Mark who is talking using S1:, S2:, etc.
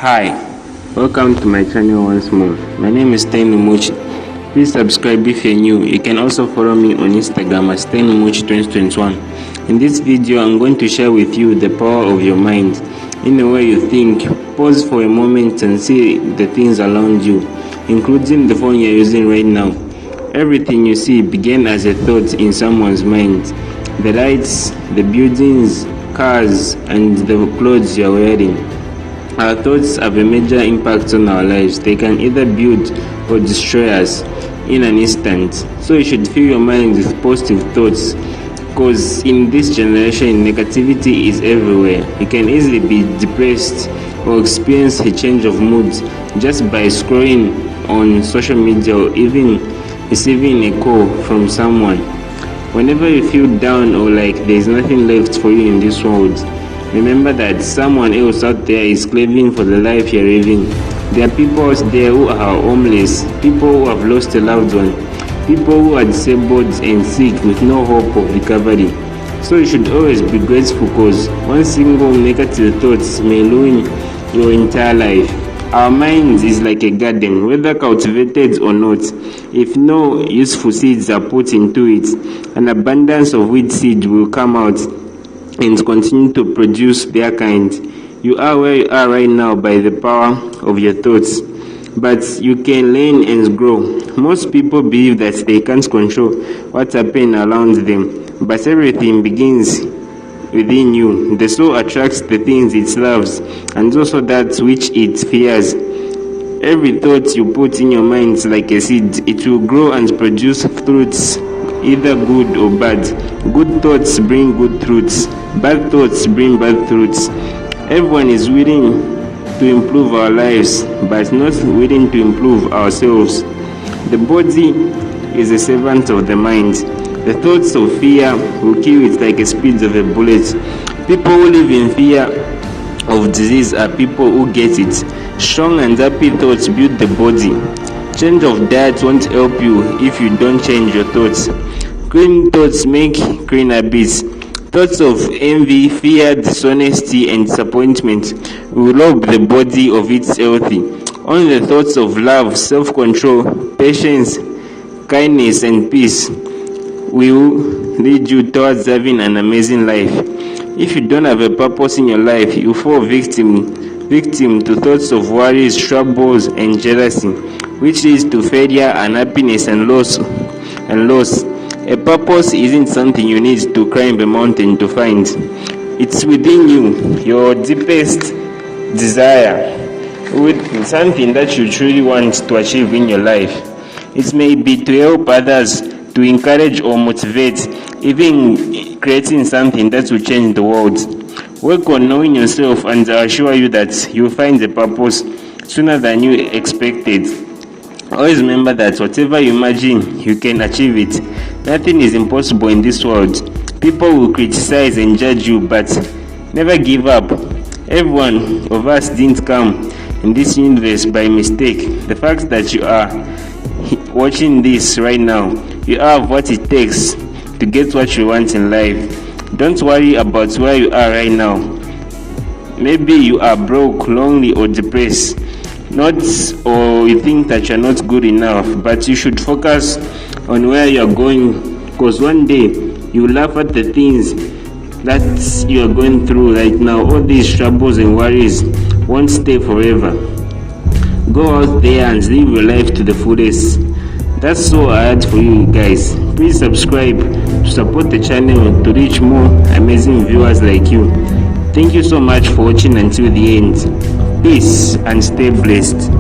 S1: Hi, welcome to my channel once more. My name is Steinumuchi. Please subscribe if you're new. You can also follow me on Instagram at Steinumuchi2021. In this video, I'm going to share with you the power of your mind. In a way you think, pause for a moment and see the things around you, including the phone you're using right now. Everything you see began as a thought in someone's mind. The lights, the buildings, cars, and the clothes you're wearing. Our thoughts have a major impact on our lives. They can either build or destroy us in an instant. So you should fill your mind with positive thoughts, because in this generation negativity is everywhere. You can easily be depressed or experience a change of mood just by scrolling on social media or even receiving a call from someone. Whenever you feel down or like there's nothing left for you in this world, remember that someone else out there is craving for the life you're living. There are people out there who are homeless, people who have lost a loved one, people who are disabled and sick with no hope of recovery. So you should always be grateful, because one single negative thought may ruin your entire life. Our mind is like a garden, whether cultivated or not. If no useful seeds are put into it, an abundance of weed seed will come out and continue to produce their kind. You are where you are right now by the power of your thoughts, but you can learn and grow. Most people believe that they can't control what's happening around them, but everything begins within you. The soul attracts the things it loves and also that which it fears. Every thought you put in your mind is like a seed. It will grow and produce fruits, either good or bad. Good thoughts bring good fruits. Bad thoughts bring bad fruits. Everyone is willing to improve our lives, but not willing to improve ourselves. The body is a servant of the mind. The thoughts of fear will kill it like a speed of a bullet. People who live in fear of disease are people who get it. Strong and happy thoughts build the body. Change of diet won't help you if you don't change your thoughts. Clean thoughts make clean habits. Thoughts of envy, fear, dishonesty, and disappointment will rob the body of its health. Only the thoughts of love, self-control, patience, kindness, and peace will lead you towards having an amazing life. If you don't have a purpose in your life, you fall victim to thoughts of worries, troubles, and jealousy, which leads to failure, unhappiness, and loss. A purpose isn't something you need to climb a mountain to find. It's within you, your deepest desire, with something that you truly want to achieve in your life. It may be to help others, to encourage or motivate, even creating something that will change the world. Work on knowing yourself, and I assure you that you'll find a purpose sooner than you expected. Always remember that whatever you imagine, you can achieve it. Nothing is impossible in this world. People will criticize and judge you, but never give up. Every one of us didn't come in this universe by mistake. The fact that you are watching this right now, you have what it takes to get what you want in life. Don't worry about where you are right now. Maybe you are broke, lonely, or depressed. Or you think that you're not good enough, but you should focus on where you're going, because one day you laugh at the things that you're going through right now. All these troubles and worries won't stay forever. Go out there and live your life to the fullest. That's all I had for you guys. Please subscribe to support the channel to reach more amazing viewers like you. Thank you so much for watching until the end. Peace and stay blessed.